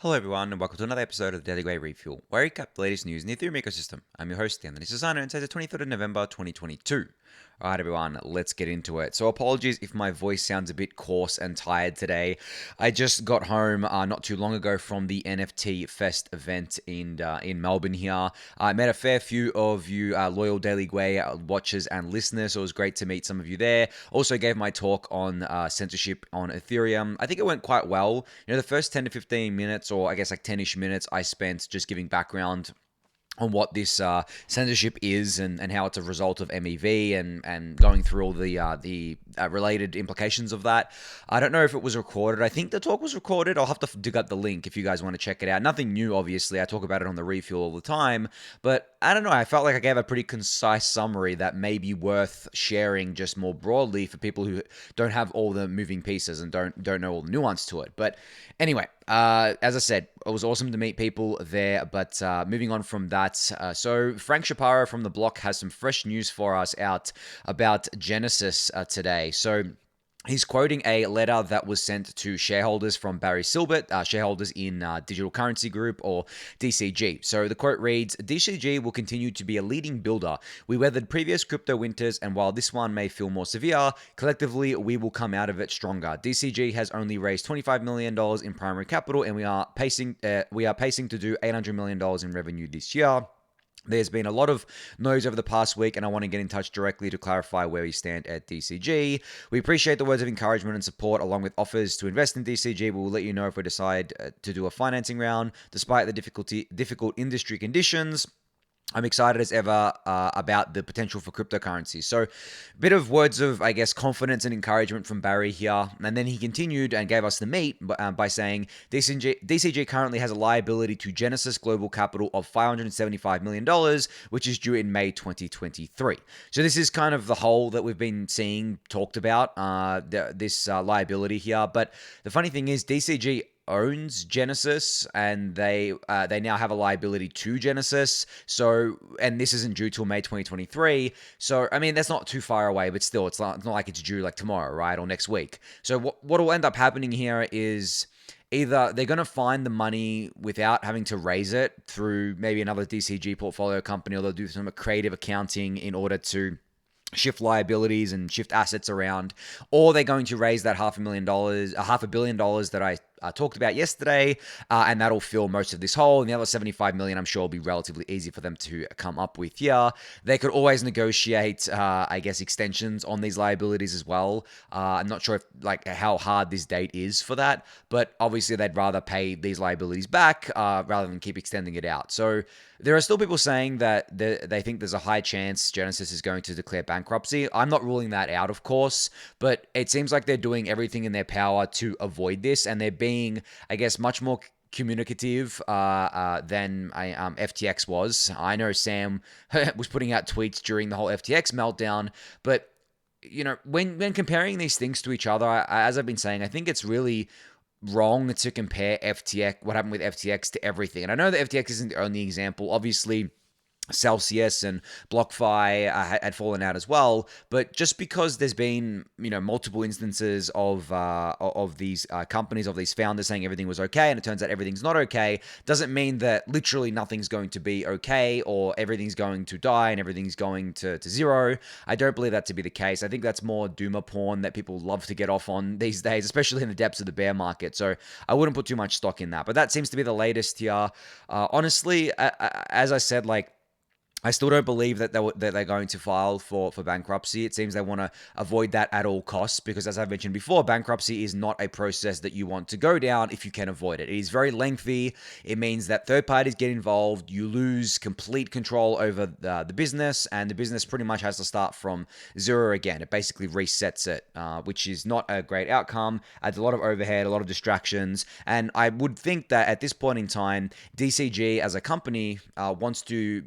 Hello everyone and welcome to another episode of the Daily Gwei Refuel, where I recap the latest news in the Ethereum ecosystem. I'm your host, Anthony Sassano, and today's the 23rd of November 2022. Alright everyone, let's get into it. So apologies if my voice sounds a bit coarse and tired today. I just got home not too long ago from the NFT Fest event in Melbourne here. I met a fair few of you loyal Daily Gwei watchers and listeners, so it was great to meet some of you there. Also gave my talk on censorship on Ethereum. I think it went quite well. You know, the first 10 to 15 minutes, or I guess like 10-ish minutes, I spent just giving background on what this censorship is and how it's a result of MEV and going through all the related implications of that. I don't know if it was recorded. I think the talk was recorded. I'll have to dig up the link if you guys want to check it out. Nothing new, obviously. I talk about it on the Refuel all the time. But I don't know. I felt like I gave a pretty concise summary that may be worth sharing just more broadly for people who don't have all the moving pieces and don't know all the nuance to it. But anyway, as I said, it was awesome to meet people there. But moving on from that, so Frank Shapiro from The Block has some fresh news for us out about Genesis today. So he's quoting a letter that was sent to shareholders from Barry Silbert, shareholders in Digital Currency Group, or DCG. So the quote reads, DCG will continue to be a leading builder. We weathered previous crypto winters, and while this one may feel more severe, collectively we will come out of it stronger. DCG has only raised $25 million in primary capital, and we are pacing to do $800 million in revenue this year. There's been a lot of noise over the past week, and I want to get in touch directly to clarify where we stand at DCG. We appreciate the words of encouragement and support, along with offers to invest in DCG. We will let you know if we decide to do a financing round. Despite the difficult industry conditions, I'm excited as ever about the potential for cryptocurrency. So, a bit of words of, I guess, confidence and encouragement from Barry here. And then he continued and gave us the meat by saying, DCG currently has a liability to Genesis Global Capital of $575 million, which is due in May 2023. So this is kind of the hole that we've been seeing talked about, this liability here. But the funny thing is, DCG owns Genesis, and they now have a liability to Genesis. So, and this isn't due till May 2023. So, I mean, that's not too far away, but still, it's not like it's due like tomorrow, right, or next week. So, what will end up happening here is either they're going to find the money without having to raise it through maybe another DCG portfolio company, or they'll do some creative accounting in order to shift liabilities and shift assets around, or they're going to raise that $500 million that I talked about yesterday, and that'll fill most of this hole. And the other $75 million, I'm sure, will be relatively easy for them to come up with here. They could always negotiate, I guess, extensions on these liabilities as well. I'm not sure if how hard this date is for that, but obviously they'd rather pay these liabilities back rather than keep extending it out. So there are still people saying that they think there's a high chance Genesis is going to declare bankruptcy. I'm not ruling that out, of course, but it seems like they're doing everything in their power to avoid this, and they're being, I guess, much more communicative than FTX was. I know Sam was putting out tweets during the whole FTX meltdown, but you know, when comparing these things to each other, as I've been saying, I think it's really wrong to compare what happened with FTX to everything. And I know that FTX isn't the only example. Obviously, Celsius and BlockFi had fallen out as well, but just because there's been multiple instances of these companies, of these founders saying everything was okay, and it turns out everything's not okay, doesn't mean that literally nothing's going to be okay, or everything's going to die and everything's going to zero. I don't believe that to be the case. I think that's more doomer porn that people love to get off on these days, especially in the depths of the bear market. So I wouldn't put too much stock in that. But that seems to be the latest here. Honestly, as I said, I still don't believe that they're going to file for bankruptcy. It seems they want to avoid that at all costs because, as I've mentioned before, bankruptcy is not a process that you want to go down if you can avoid it. It is very lengthy. It means that third parties get involved. You lose complete control over the business, and the business pretty much has to start from zero again. It basically resets it, which is not a great outcome. Adds a lot of overhead, a lot of distractions, and I would think that at this point in time, DCG as a company wants to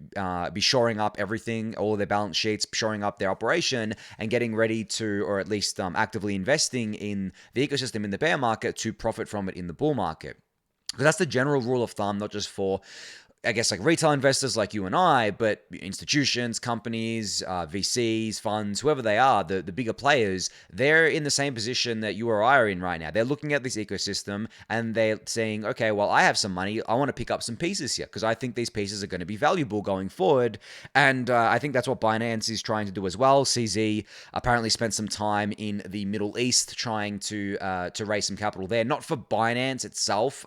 be shoring up everything, all of their balance sheets, shoring up their operation, and getting ready to, or at least actively investing in the ecosystem in the bear market to profit from it in the bull market. Because that's the general rule of thumb, not just for I guess like retail investors like you and I, but institutions, companies, VCs, funds, whoever they are, the bigger players, they're in the same position that you or I are in right now. They're looking at this ecosystem and they're saying, okay, well, I have some money. I want to pick up some pieces here because I think these pieces are going to be valuable going forward. And I think that's what Binance is trying to do as well. CZ apparently spent some time in the Middle East trying to raise some capital there, not for Binance itself.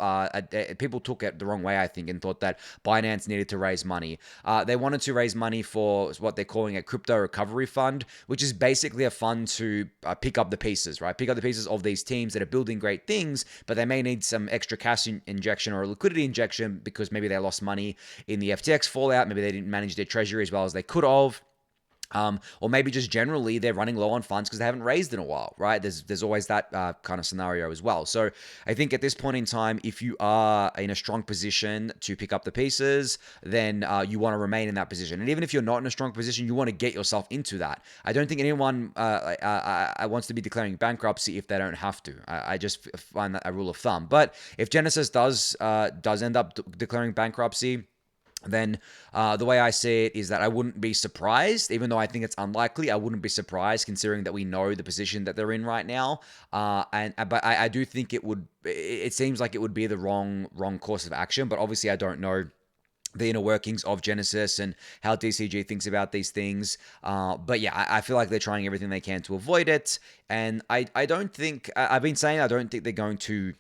People took it the wrong way, I think, and thought that Binance needed to raise money. They wanted to raise money for what they're calling a crypto recovery fund, which is basically a fund to pick up the pieces, right? Pick up the pieces of these teams that are building great things, but they may need some extra cash injection or a liquidity injection because maybe they lost money in the FTX fallout. Maybe they didn't manage their treasury as well as they could have. Or maybe just generally they're running low on funds because they haven't raised in a while, right? There's always that kind of scenario as well. So I think at this point in time, if you are in a strong position to pick up the pieces, then you want to remain in that position. And even if you're not in a strong position, you want to get yourself into that. I don't think anyone wants to be declaring bankruptcy if they don't have to. I just find that a rule of thumb. But if Genesis does end up declaring bankruptcy, then the way I see it is that I wouldn't be surprised, even though I think it's unlikely. I wouldn't be surprised considering that we know the position that they're in right now. But I do think it would. It seems like it would be the wrong course of action. But obviously, I don't know the inner workings of Genesis and how DCG thinks about these things. But yeah, I feel like they're trying everything they can to avoid it. And I don't think I've been saying I don't think they're going to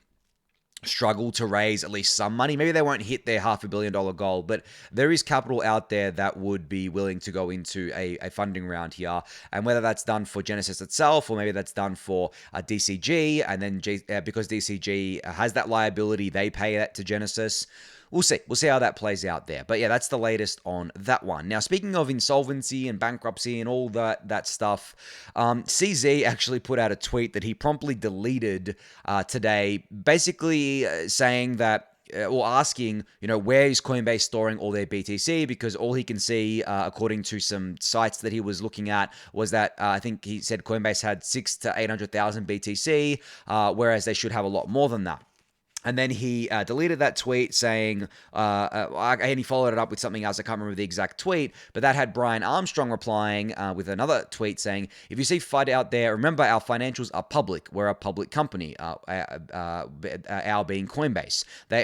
struggle to raise at least some money. Maybe they won't hit their $500 million goal, but there is capital out there that would be willing to go into a funding round here. And whether that's done for Genesis itself, or maybe that's done for DCG, and then because DCG has that liability, they pay that to Genesis. We'll see. We'll see how that plays out there. But yeah, that's the latest on that one. Now, speaking of insolvency and bankruptcy and all that stuff, CZ actually put out a tweet that he promptly deleted today, basically saying that or asking, where is Coinbase storing all their BTC? Because all he can see, according to some sites that he was looking at, was that I think he said Coinbase had 600,000 to 800,000 BTC, whereas they should have a lot more than that. And then he deleted that tweet saying, and he followed it up with something else. I can't remember the exact tweet, but that had Brian Armstrong replying with another tweet saying, if you see FUD out there, remember our financials are public. We're a public company, our being Coinbase.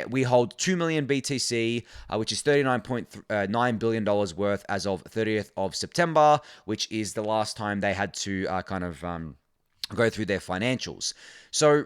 We hold 2 million BTC, which is $39.9 billion worth as of 30th of September, which is the last time they had to go through their financials. So,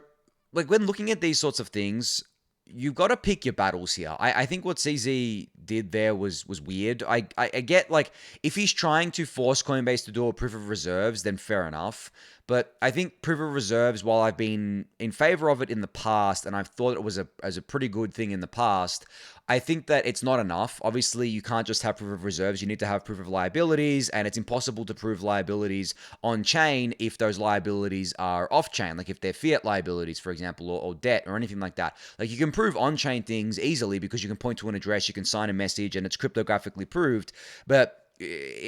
like, when looking at these sorts of things, you've got to pick your battles here. I think what CZ did there was weird. I get, like, if he's trying to force Coinbase to do a proof of reserves, then fair enough. But I think proof of reserves, while I've been in favor of it in the past, and I've thought it was a pretty good thing in the past, I think that it's not enough. Obviously, you can't just have proof of reserves. You need to have proof of liabilities, and it's impossible to prove liabilities on-chain if those liabilities are off-chain, like if they're fiat liabilities, for example, or debt or anything like that. Like, you can prove on-chain things easily because you can point to an address, you can sign a message, and it's cryptographically proved. But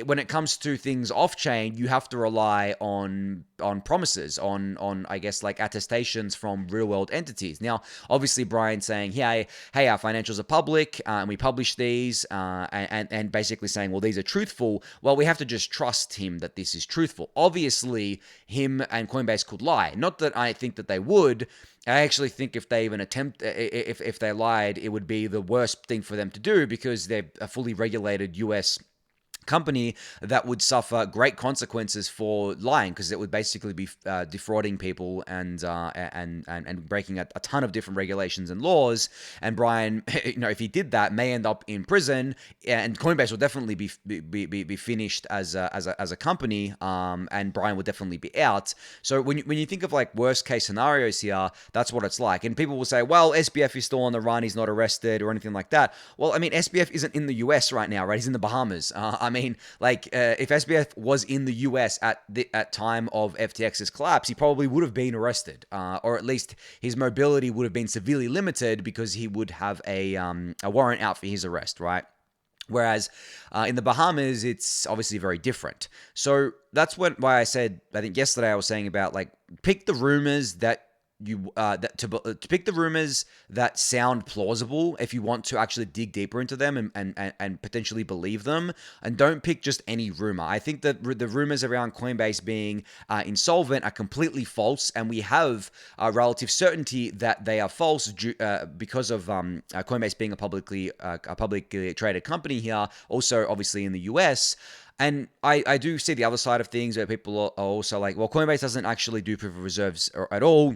when it comes to things off-chain, you have to rely on promises, on I guess, like, attestations from real-world entities. Now, obviously, Brian's saying, hey, our financials are public, and we publish these, and basically saying, well, these are truthful. Well, we have to just trust him that this is truthful. Obviously, him and Coinbase could lie. Not that I think that they would. I actually think if they even if they lied, it would be the worst thing for them to do because they're a fully regulated US company that would suffer great consequences for lying because it would basically be defrauding people and breaking a ton of different regulations and laws. And Brian, if he did that, may end up in prison, and Coinbase will definitely be finished as a company, and Brian would definitely be out. So when you think of, like, worst case scenarios here, that's what it's like. And people will say, well, SBF is still on the run, he's not arrested or anything like that. Well, I mean, SBF isn't in the US right now, right? He's in the Bahamas. If SBF was in the US at time of FTX's collapse, he probably would have been arrested, or at least his mobility would have been severely limited because he would have a warrant out for his arrest, right? Whereas in the Bahamas, it's obviously very different. So that's why I said, I think yesterday I was saying about, like, pick the rumors that to pick the rumors that sound plausible if you want to actually dig deeper into them and potentially believe them, and don't pick just any rumor. I think that the rumors around Coinbase being insolvent are completely false, and we have relative certainty that they are false because of Coinbase being a publicly traded company here, also obviously in the US. And I do see the other side of things where people are also like, well, Coinbase doesn't actually do proof of reserves at all.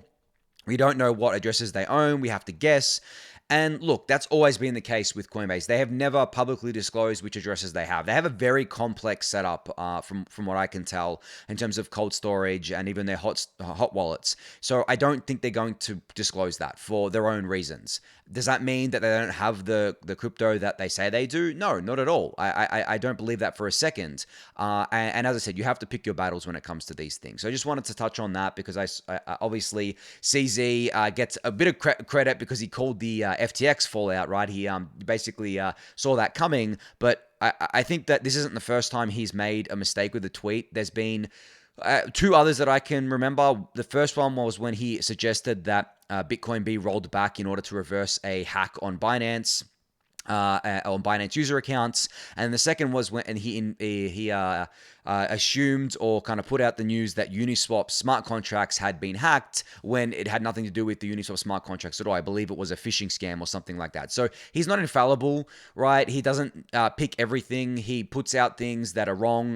We don't know what addresses they own. We have to guess. And look, that's always been the case with Coinbase. They have never publicly disclosed which addresses they have. They have a very complex setup, from what I can tell, in terms of cold storage and even their hot wallets. So I don't think they're going to disclose that for their own reasons. Does that mean that they don't have the crypto that they say they do? No, not at all. I don't believe that for a second. And as I said, you have to pick your battles when it comes to these things. So I just wanted to touch on that because I obviously CZ gets a bit of credit because he called the FTX fallout, right? He basically saw that coming, but I think that this isn't the first time he's made a mistake with a tweet. There's been two others that I can remember. The first one was when he suggested that Bitcoin be rolled back in order to reverse a hack on Binance. On Binance user accounts, and the second was when he assumed or kind of put out the news that Uniswap smart contracts had been hacked when it had nothing to do with the Uniswap smart contracts at all. I believe it was a phishing scam or something like that. So he's not infallible, right? He doesn't pick everything. He puts out things that are wrong,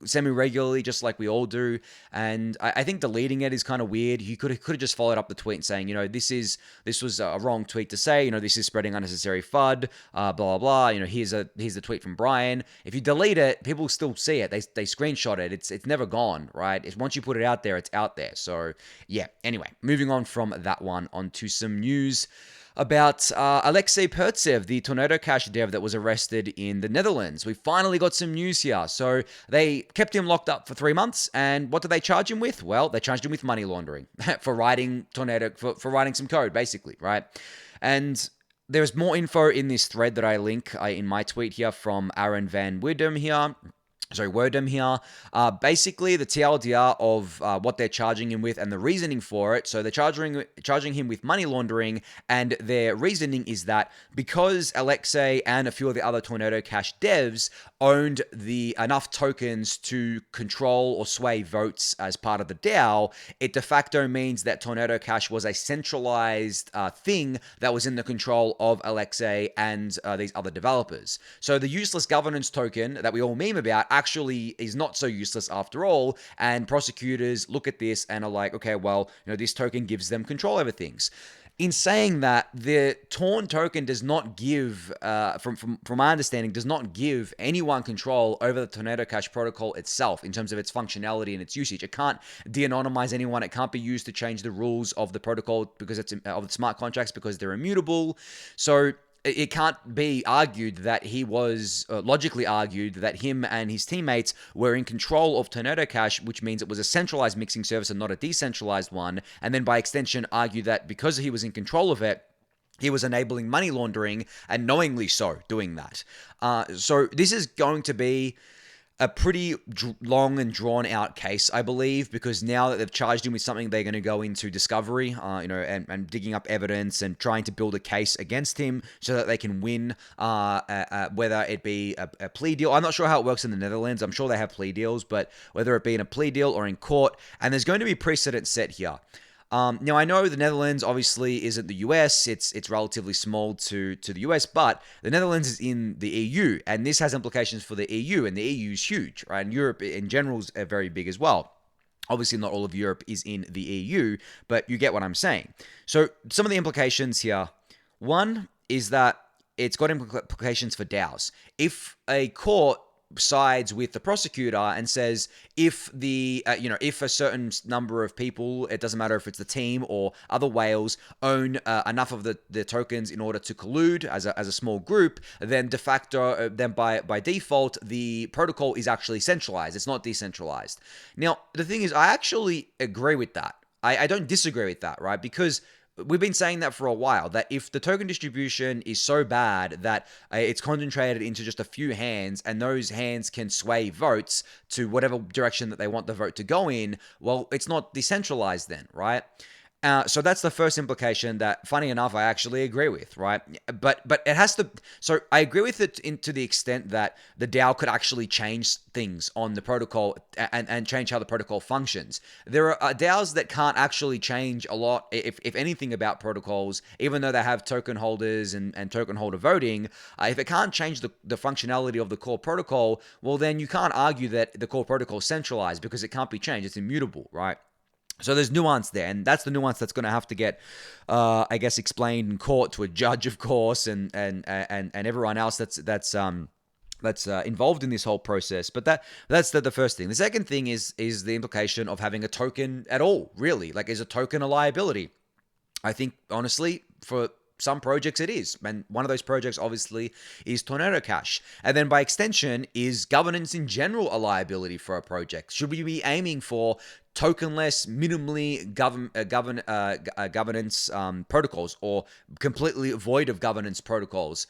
semi-regularly, just like we all do. And I think deleting it is kind of weird. He could have just followed up the tweet and saying, this was a wrong tweet to say. This is spreading unnecessary FUD. Blah blah blah. Here's the tweet from Brian. If you delete it, people still see it. They screenshot it. It's never gone, right? Once you put it out there, it's out there. So yeah. Anyway, moving on from that one onto some news about Alexey Pertsev, the Tornado Cash dev that was arrested in the Netherlands. We finally got some news here. So they kept him locked up for 3 months, and what did they charge him with? Well, they charged him with money laundering for writing for writing some code, basically, right? And there's more info in this thread that I link in my tweet here from Aaron Van Werdum here. Basically, the TLDR of what they're charging him with and the reasoning for it. So they're charging him with money laundering, and their reasoning is that because Alexey and a few of the other Tornado Cash devs owned enough tokens to control or sway votes as part of the DAO, it de facto means that Tornado Cash was a centralized thing that was in the control of Alexey and these other developers. So the useless governance token that we all meme about actually is not so useless after all, and prosecutors look at this and are like, okay, well, this token gives them control over things. In saying that, the Torn token does not give, from my understanding, does not give anyone control over the Tornado Cash protocol itself in terms of its functionality and its usage. It can't de-anonymize anyone. It can't be used to change the rules of the protocol because it's of the smart contracts because they're immutable. So it can't be argued that he was, logically argued, that him and his teammates were in control of Tornado Cash, which means it was a centralized mixing service and not a decentralized one, and then by extension argue that because he was in control of it, he was enabling money laundering and knowingly so doing that. So this is going to be a pretty long and drawn out case, I believe, because now that they've charged him with something, they're going to go into discovery, and digging up evidence and trying to build a case against him so that they can win, whether it be a plea deal. I'm not sure how it works in the Netherlands. I'm sure they have plea deals, but whether it be in a plea deal or in court, and there's going to be precedent set here. Now, I know the Netherlands obviously isn't the US. It's relatively small to the US, but the Netherlands is in the EU, and this has implications for the EU, and the EU is huge, right? And Europe in general is very big as well. Obviously, not all of Europe is in the EU, but you get what I'm saying. So some of the implications here. One is that it's got implications for DAOs. If a court sides with the prosecutor and says if if a certain number of people, it doesn't matter if it's the team or other whales, own enough of the tokens in order to collude as a small group, then de facto, then by default, the protocol is actually centralized. It's not decentralized. Now, the thing is, I actually agree with that. I don't disagree with that, right? Because we've been saying that for a while, that if the token distribution is so bad that it's concentrated into just a few hands and those hands can sway votes to whatever direction that they want the vote to go in, well, it's not decentralized then, right? So that's the first implication that, funny enough, I actually agree with, right? But it has to. So I agree with it to the extent that the DAO could actually change things on the protocol and change how the protocol functions. There are DAOs that can't actually change a lot, if anything, about protocols, even though they have token holders and token holder voting. If it can't change the functionality of the core protocol, well, then you can't argue that the core protocol is centralized because it can't be changed. It's immutable, right? So there's nuance there, and that's the nuance that's going to have to get, I guess, explained in court to a judge, of course, and everyone else that's involved in this whole process. But that's the first thing. The second thing is the implication of having a token at all. Really, like, is a token a liability? I think, honestly, for some projects it is. And one of those projects, obviously, is Tornado Cash. And then by extension, is governance in general a liability for a project? Should we be aiming for tokenless, minimally governance protocols, or completely void of governance protocols?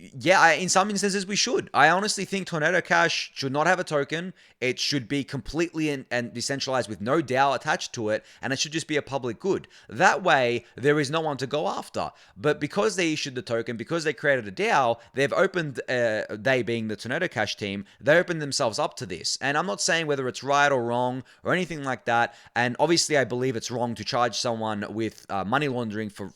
Yeah, in some instances we should. I honestly think Tornado Cash should not have a token. It should be completely and decentralized with no DAO attached to it, and it should just be a public good. That way, there is no one to go after. But because they issued the token, because they created a DAO, they've opened, they being the Tornado Cash team, they opened themselves up to this. And I'm not saying whether it's right or wrong or anything like that. And obviously, I believe it's wrong to charge someone with money laundering for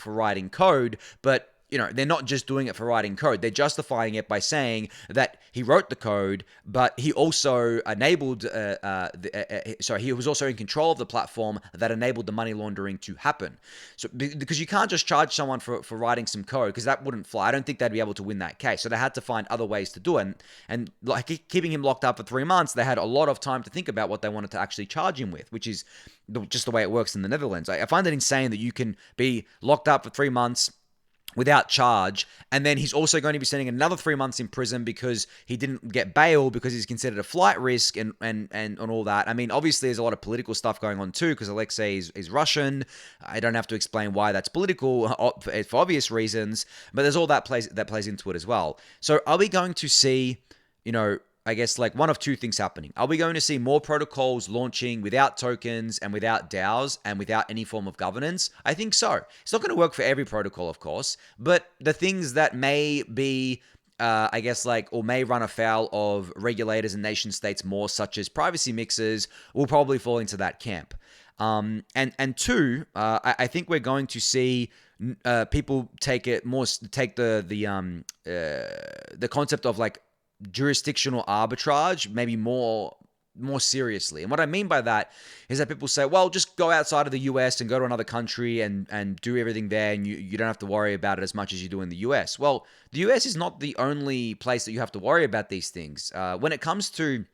writing code, but they're not just doing it for writing code. They're justifying it by saying that he wrote the code, but he also enabled, he was also in control of the platform that enabled the money laundering to happen. So, because you can't just charge someone for writing some code, because that wouldn't fly. I don't think they'd be able to win that case. So they had to find other ways to do it. And like keeping him locked up for 3 months, they had a lot of time to think about what they wanted to actually charge him with, which is just the way it works in the Netherlands. I find it insane that you can be locked up for 3 months without charge, and then he's also going to be spending another 3 months in prison because he didn't get bail because he's considered a flight risk and all that. I mean, obviously there's a lot of political stuff going on too, because Alexey is Russian. I don't have to explain why that's political for obvious reasons, but there's all that plays into it as well. So are we going to see, I guess, like, one of two things happening? Are we going to see more protocols launching without tokens and without DAOs and without any form of governance? I think so. It's not going to work for every protocol, of course, but the things that may be, or may run afoul of regulators and nation states more, such as privacy mixers, will probably fall into that camp. And two, I think we're going to see people take the concept of, like, jurisdictional arbitrage maybe more seriously. And what I mean by that is that people say, well, just go outside of the US and go to another country and do everything there, and you don't have to worry about it as much as you do in the US. Well, the US is not the only place that you have to worry about these things. When it comes to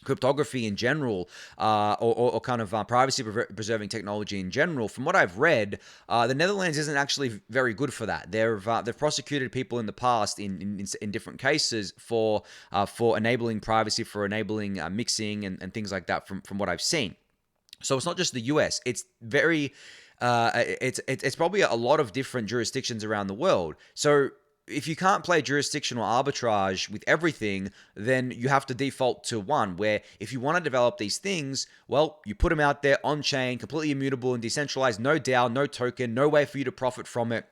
cryptography in general, or kind of privacy preserving technology in general, from what I've read, the Netherlands isn't actually very good for that. They've prosecuted people in the past in different cases for enabling privacy, for enabling mixing and things like that. From what I've seen, so it's not just the US. It's very it's probably a lot of different jurisdictions around the world. So if you can't play jurisdictional arbitrage with everything, then you have to default to one where, if you want to develop these things, well, you put them out there on chain, completely immutable and decentralized, no DAO, no token, no way for you to profit from it.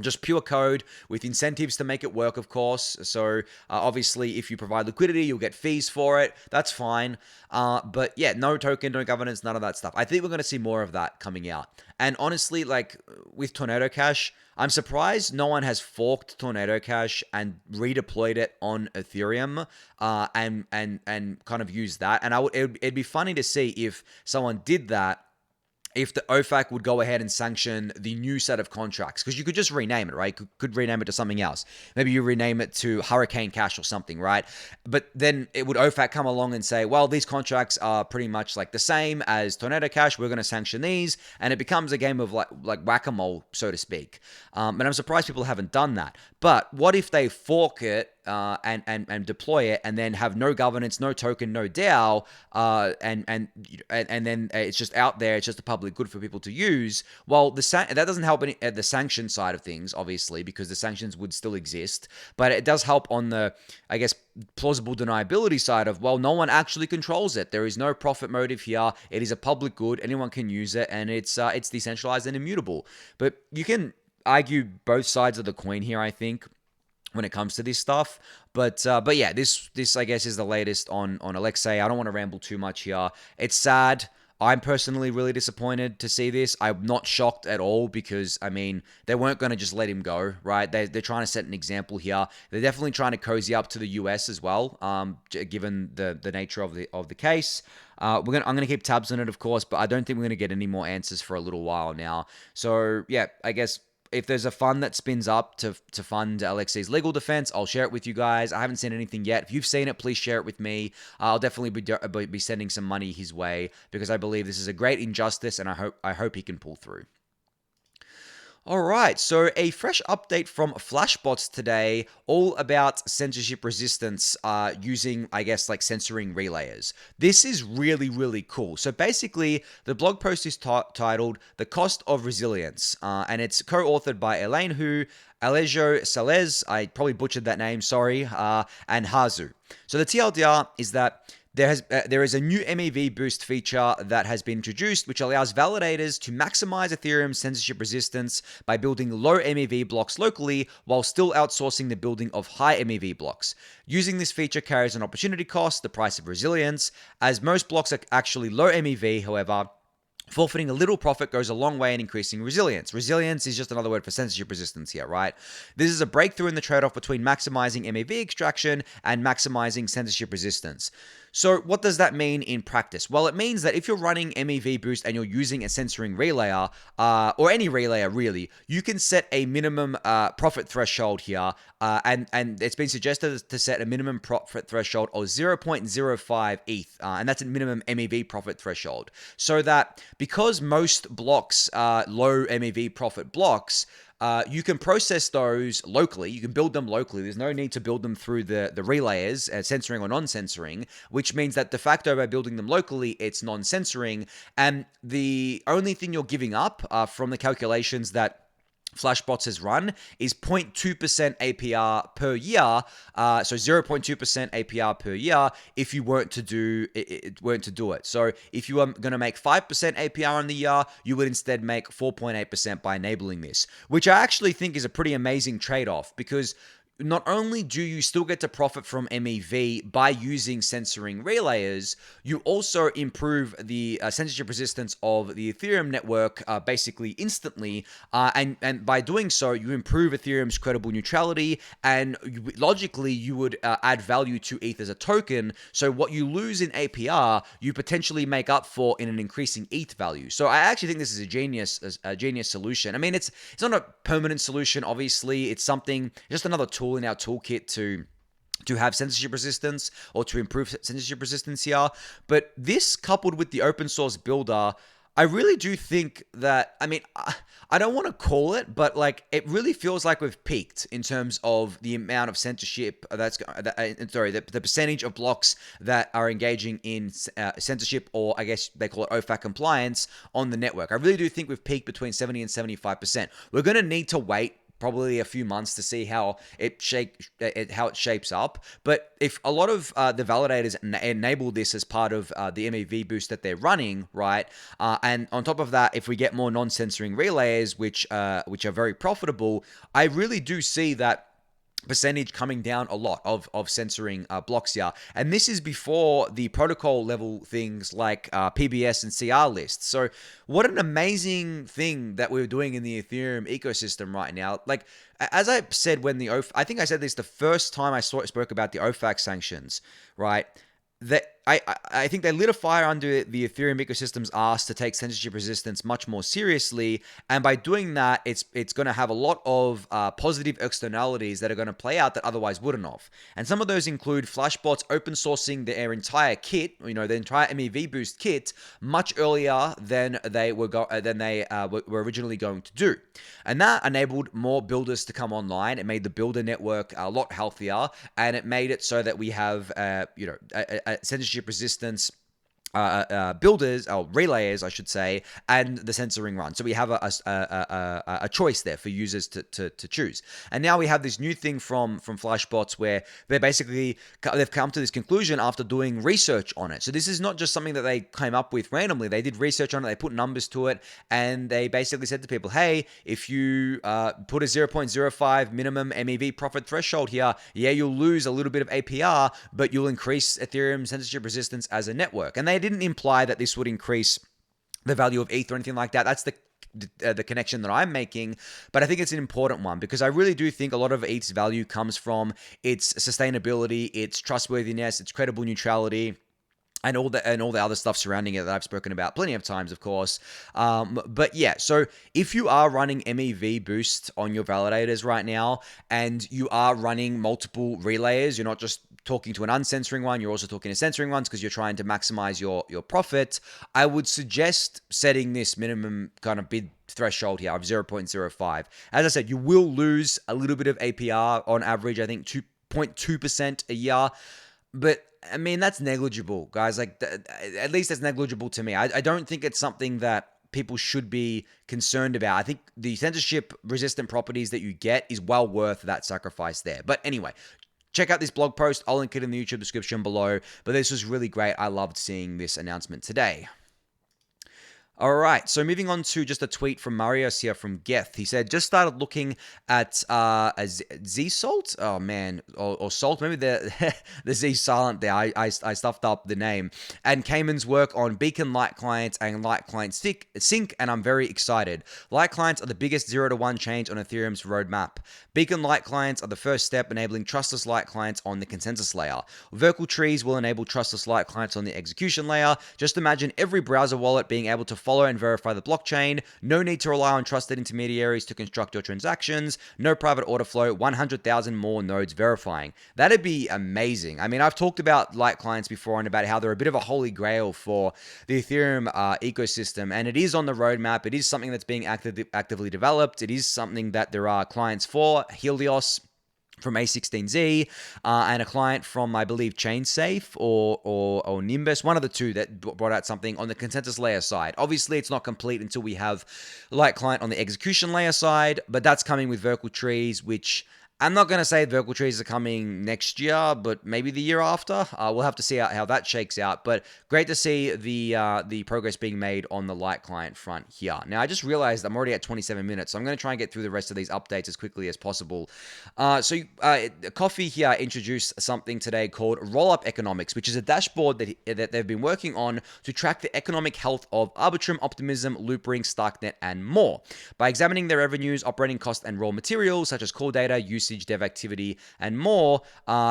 Just pure code with incentives to make it work, of course. So obviously, if you provide liquidity, you'll get fees for it. That's fine. But yeah, no token, no governance, none of that stuff. I think we're going to see more of that coming out. And honestly, like with Tornado Cash, I'm surprised no one has forked Tornado Cash and redeployed it on Ethereum, and kind of used that. And it'd be funny to see if someone did that, if the OFAC would go ahead and sanction the new set of contracts, because you could just rename it, right? Could rename it to something else. Maybe you rename it to Hurricane Cash or something, right? But then it would OFAC come along and say, well, these contracts are pretty much like the same as Tornado Cash. We're going to sanction these, and it becomes a game of like whack-a-mole, so to speak. And I'm surprised people haven't done that. But what if they fork it and deploy it, and then have no governance, no token, no DAO, and then it's just out there. It's just a public good for people to use. Well, that doesn't help at the sanction side of things, obviously, because the sanctions would still exist. But it does help on the, I guess, plausible deniability side of, well, no one actually controls it. There is no profit motive here. It is a public good. Anyone can use it, and it's decentralized and immutable. But you can argue both sides of the coin here, I think, when it comes to this stuff. But yeah, this I guess is the latest on Alexey. I don't want to ramble too much here. It's sad. I'm personally really disappointed to see this. I'm not shocked at all because, I mean, they weren't going to just let him go, right? They're trying to set an example here. They're definitely trying to cozy up to the US as well, given the nature of the case. I'm going to keep tabs on it, of course, but I don't think we're going to get any more answers for a little while now. So, yeah, I guess if there's a fund that spins up to fund Alexey's legal defense, I'll share it with you guys. I haven't seen anything yet. If you've seen it, please share it with me. I'll definitely be sending some money his way because I believe this is a great injustice, and I hope he can pull through. All right, so a fresh update from Flashbots today, all about censorship resistance using, I guess, like censoring relayers. This is really, really cool. So basically, the blog post is titled "The Cost of Resilience," and it's co-authored by Elaine Hu, Alejo Salez, I probably butchered that name, sorry, and Hazu. So the TLDR is that there is a new mev-boost feature that has been introduced, which allows validators to maximize Ethereum's censorship resistance by building low MEV blocks locally while still outsourcing the building of high MEV blocks. Using this feature carries an opportunity cost, the price of resilience, as most blocks are actually low MEV, however. Forfeiting a little profit goes a long way in increasing resilience. Resilience is just another word for censorship resistance here, right? This is a breakthrough in the trade-off between maximizing MEV extraction and maximizing censorship resistance. So what does that mean in practice? Well, it means that if you're running mev-boost and you're using a censoring relayer, or any relayer really, you can set a minimum profit threshold here, and it's been suggested to set a minimum profit threshold of 0.05 ETH, and that's a minimum MEV profit threshold. So that because most blocks are low MEV profit blocks, you can process those locally. You can build them locally. There's no need to build them through the relayers, censoring or non-censoring, which means that de facto by building them locally, it's non-censoring. And the only thing you're giving up from the calculations that Flashbots has run is 0.2% APR per year, so 0.2% APR per year if you weren't to do it. So if you were going to make 5% APR on the year, you would instead make 4.8% by enabling this, which I actually think is a pretty amazing trade-off because not only do you still get to profit from MEV by using censoring relayers, you also improve the censorship resistance of the Ethereum network basically instantly. And by doing so, you improve Ethereum's credible neutrality, and logically, you would add value to ETH as a token. So what you lose in APR, you potentially make up for in an increasing ETH value. So I actually think this is a genius solution. I mean, it's not a permanent solution, obviously. It's something, just another tool in our toolkit to have censorship resistance or to improve censorship resistance here. But this coupled with the open source builder, I really do think that, I mean, I don't want to call it, but like it really feels like we've peaked in terms of the amount of censorship the percentage of blocks that are engaging in censorship, or I guess they call it OFAC compliance on the network. I really do think we've peaked between 70 and 75%. We're going to need to wait probably a few months to see how it shapes up. But if a lot of the validators enable this as part of the mev-boost that they're running, right? And on top of that, if we get more non-censoring relayers, which are very profitable, I really do see that percentage coming down a lot of censoring blocks here. And this is before the protocol level things like PBS and CR lists. So what an amazing thing that we're doing in the Ethereum ecosystem right now. Like, as I said when I think I said this the first time I spoke about the OFAC sanctions, right? That I think they lit a fire under the Ethereum ecosystem's ass to take censorship resistance much more seriously, and by doing that, it's going to have a lot of positive externalities that are going to play out that otherwise wouldn't have. And some of those include Flashbots open sourcing their entire kit, the entire mev-boost kit, much earlier than they were were originally going to do, and that enabled more builders to come online. It made the builder network a lot healthier, and it made it so that we have a censorship resistance builders, or relayers, I should say, and the censoring run. So we have a choice there for users to choose. And now we have this new thing from Flashbots where they've come to this conclusion after doing research on it. So this is not just something that they came up with randomly. They did research on it, they put numbers to it, and they basically said to people, hey, if you put a 0.05 minimum MEV profit threshold here, yeah, you'll lose a little bit of APR, but you'll increase Ethereum censorship resistance as a network. And they didn't imply that this would increase the value of ETH or anything like that. That's the connection that I'm making, but I think it's an important one because I really do think a lot of ETH's value comes from its sustainability, its trustworthiness, its credible neutrality, and all the other stuff surrounding it that I've spoken about plenty of times, of course. But yeah, so if you are running mev-boost on your validators right now, and you are running multiple relayers, you're not just talking to an uncensoring one, you're also talking to censoring ones because you're trying to maximize your profit, I would suggest setting this minimum kind of bid threshold here of 0.05. As I said, you will lose a little bit of APR on average, I think 2.2% a year, but I mean, that's negligible, guys. Like, at least that's negligible to me. I don't think it's something that people should be concerned about. I think the censorship resistant properties that you get is well worth that sacrifice there. But anyway, check out this blog post. I'll link it in the YouTube description below. But this was really great. I loved seeing this announcement today. All right, so moving on to just a tweet from Marius here from Geth. He said, just started looking at a Z-Salt? Oh, man. Or Salt. Maybe the Z silent there. I stuffed up the name. And Cayman's work on Beacon Light Clients and Light Client Sync, and I'm very excited. Light Clients are the biggest 0-to-1 change on Ethereum's roadmap. Beacon Light Clients are the first step enabling trustless light clients on the consensus layer. Vertical trees will enable trustless light clients on the execution layer. Just imagine every browser wallet being able to follow and verify the blockchain. No need to rely on trusted intermediaries to construct your transactions. No private order flow. 100,000 more nodes verifying. That'd be amazing. I mean, I've talked about light clients before and about how they're a bit of a holy grail for the Ethereum ecosystem, and it is on the roadmap. It is something that's being actively developed. It is something that there are clients for. Helios from A16Z, and a client from, I believe, ChainSafe or Nimbus, one of the two that brought out something on the consensus layer side. Obviously, it's not complete until we have light client on the execution layer side, but that's coming with vertical trees, which I'm not going to say vertical trees are coming next year, but maybe the year after. We'll have to see how that shakes out. But great to see the progress being made on the light client front here. Now, I just realized I'm already at 27 minutes, so I'm going to try and get through the rest of these updates as quickly as possible. Coffee here introduced something today called Rollup Economics, which is a dashboard that they've been working on to track the economic health of Arbitrum, Optimism, Loopring, Starknet, and more. By examining their revenues, operating costs, and raw materials, such as core data, usage, dev activity, and more,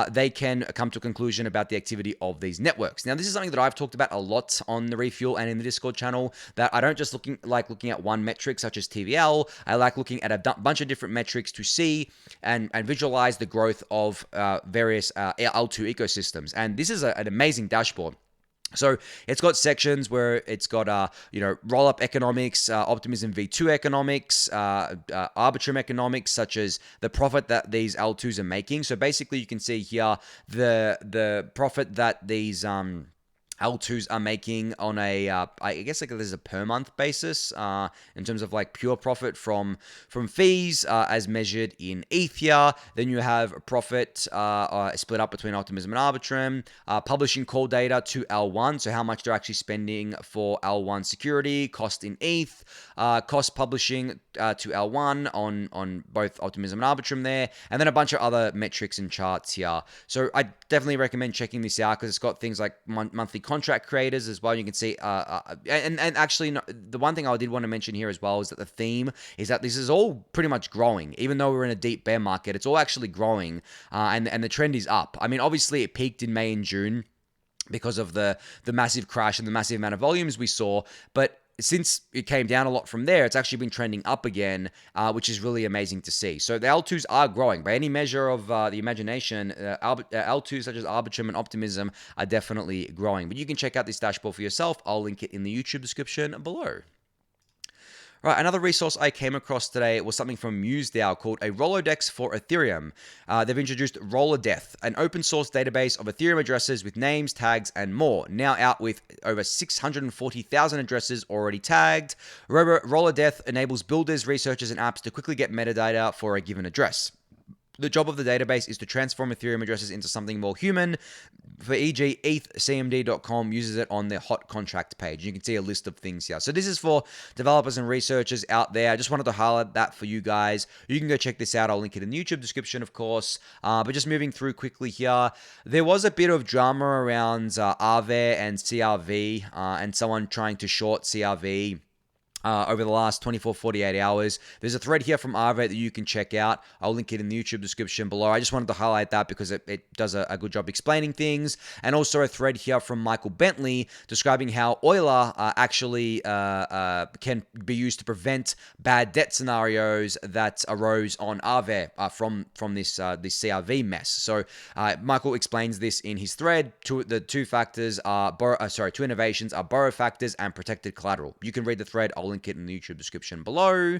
they can come to a conclusion about the activity of these networks. Now, this is something that I've talked about a lot on the Refuel and in the Discord channel, that I don't just like looking at one metric such as TVL. I like looking at a bunch of different metrics to see and visualize the growth of various L2 ecosystems. And this is an amazing dashboard. So it's got sections where it's got, Rollup Economics, Optimism V2 Economics, Arbitrum Economics, such as the profit that these L2s are making. So basically, you can see here the profit that these L2s are making on a, I guess like there's a per month basis in terms of like pure profit from fees as measured in ETH here. Then you have profit split up between Optimism and Arbitrum, publishing call data to L1, so how much they're actually spending for L1 security, cost in ETH, cost publishing to L1 on both Optimism and Arbitrum there, and then a bunch of other metrics and charts here. So I definitely recommend checking this out because it's got things like monthly contract creators as well. You can see, and actually, the one thing I did want to mention here as well is that the theme is that this is all pretty much growing. Even though we're in a deep bear market, it's all actually growing, and the trend is up. I mean, obviously, it peaked in May and June. because of the massive crash and the massive amount of volumes we saw. But since it came down a lot from there, it's actually been trending up again, which is really amazing to see. So the L2s are growing. By any measure of the imagination, L2s such as Arbitrum and Optimism are definitely growing. But you can check out this dashboard for yourself. I'll link it in the YouTube description below. Right, another resource I came across today was something from MuseDAO called a Rolodex for Ethereum. They've introduced Rollup, an open source database of Ethereum addresses with names, tags, and more. Now out with over 640,000 addresses already tagged. Rollup enables builders, researchers, and apps to quickly get metadata for a given address. The job of the database is to transform Ethereum addresses into something more human. For e.g., ethcmd.com uses it on their hot contract page. You can see a list of things here. So this is for developers and researchers out there. I just wanted to highlight that for you guys. You can go check this out. I'll link it in the YouTube description, of course. But just moving through quickly here, there was a bit of drama around Aave and CRV and someone trying to short CRV. Over the last 24, 48 hours. There's a thread here from Aave that you can check out. I'll link it in the YouTube description below. I just wanted to highlight that because it does a good job explaining things. And also a thread here from Michael Bentley describing how Euler actually can be used to prevent bad debt scenarios that arose on Aave from this CRV mess. So Michael explains this in his thread. Two innovations are borrow factors and protected collateral. You can read the thread. I'll link it in the YouTube description below.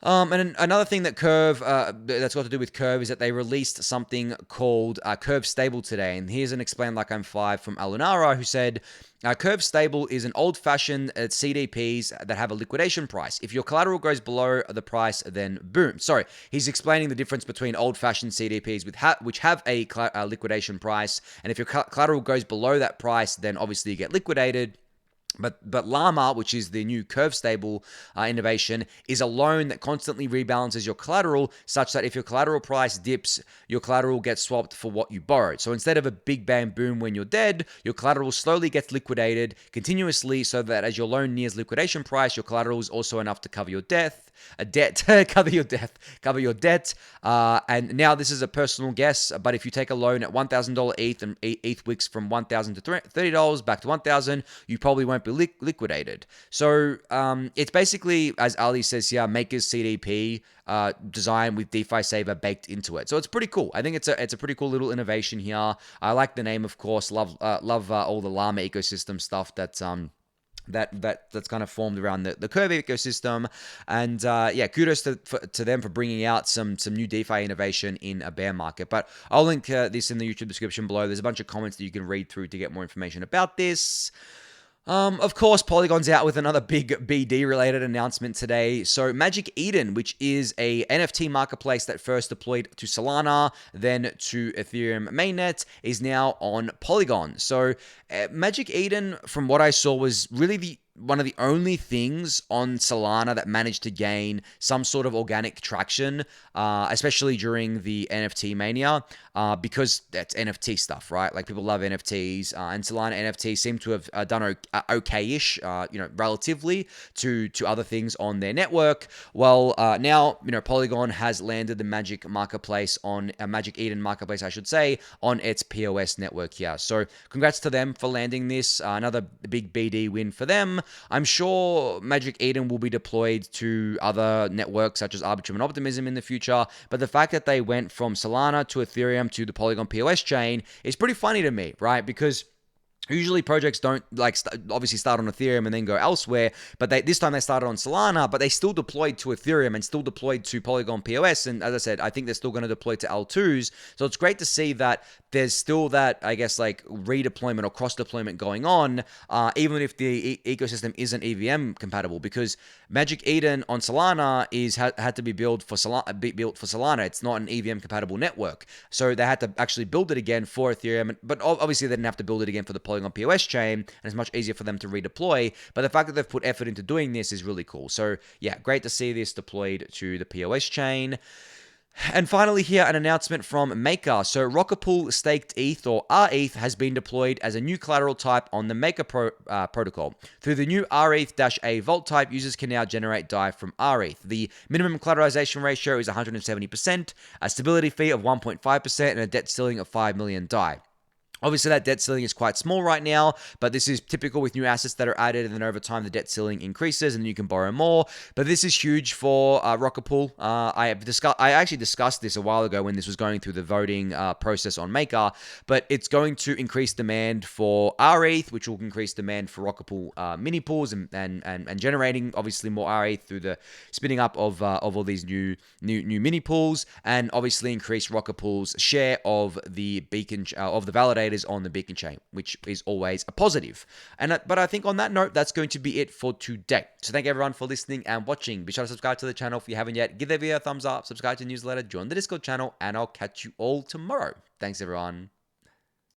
And another thing that Curve, that's got to do with Curve, is that they released something called Curve Stable today. And here's an Explain Like I'm 5 from Alunara, who said, Curve Stable is an old-fashioned CDPs that have a liquidation price. If your collateral goes below the price, then boom. Sorry, he's explaining the difference between old-fashioned CDPs which have a liquidation price. And if your collateral goes below that price, then obviously you get liquidated. But Llama, which is the new curve stable innovation, is a loan that constantly rebalances your collateral such that if your collateral price dips, your collateral gets swapped for what you borrowed. So instead of a big bang boom when you're dead, your collateral slowly gets liquidated continuously so that as your loan nears liquidation price, your collateral is also enough to cover your debt. Cover your debt. And now this is a personal guess, but if you take a loan at $1,000 ETH and ETH wicks from $1,000 to $30 back to $1,000, you probably won't be liquidated. So it's basically, as Ali says here, Maker's CDP design with DeFi Saver baked into it. So it's pretty cool. I think it's a pretty cool little innovation here. I like the name, of course. Love all the Llama ecosystem stuff that's kind of formed around the Curve ecosystem. And kudos to them for bringing out some new DeFi innovation in a bear market. But I'll link this in the YouTube description below. There's a bunch of comments that you can read through to get more information about this. Of course, Polygon's out with another big BD-related announcement today. So Magic Eden, which is a NFT marketplace that first deployed to Solana, then to Ethereum mainnet, is now on Polygon. So Magic Eden, from what I saw, was really one of the only things on Solana that managed to gain some sort of organic traction, especially during the NFT mania, because that's NFT stuff, right? Like, people love NFTs, and Solana NFTs seem to have done okay-ish, relatively to other things on their network. Well, now, Polygon has landed the Magic marketplace on Magic Eden marketplace, I should say, on its POS network here. So congrats to them for landing this. Another big BD win for them. I'm sure Magic Eden will be deployed to other networks such as Arbitrum and Optimism in the future, but the fact that they went from Solana to Ethereum to the Polygon POS chain is pretty funny to me, right? Because usually projects don't obviously start on Ethereum and then go elsewhere, but this time they started on Solana, but they still deployed to Ethereum and still deployed to Polygon POS. And as I said, I think they're still going to deploy to L2s. So it's great to see that there's still that, I guess, like redeployment or cross deployment going on, even if the ecosystem isn't EVM compatible, because Magic Eden on Solana had to be built for Solana. It's not an EVM compatible network, so they had to actually build it again for Ethereum. But obviously they didn't have to build it again for the Polygon POS chain, and it's much easier for them to redeploy. But the fact that they've put effort into doing this is really cool. So yeah, great to see this deployed to the POS chain. And finally here, an announcement from Maker. So Rockerpool staked ETH, or rETH, has been deployed as a new collateral type on the Maker protocol. Through the new rETH-A vault type, users can now generate DAI from rETH. The minimum collateralization ratio is 170%, a stability fee of 1.5%, and a debt ceiling of 5 million DAI. Obviously, that debt ceiling is quite small right now, but this is typical with new assets that are added, and then over time, the debt ceiling increases, and you can borrow more. But this is huge for Rocket Pool. I actually discussed this a while ago when this was going through the voting process on Maker, but it's going to increase demand for rETH, which will increase demand for Rocket Pool mini pools and generating obviously more rETH through the spinning up of all these new mini pools, and obviously increase Rocket Pool's share of the beacon of the validators on the beacon chain, which is always a positive. But I think on that note, that's going to be it for today. So thank everyone for listening and watching. Be sure to subscribe to the channel if you haven't yet. Give the video a thumbs up, subscribe to the newsletter, join the Discord channel, and I'll catch you all tomorrow. Thanks everyone.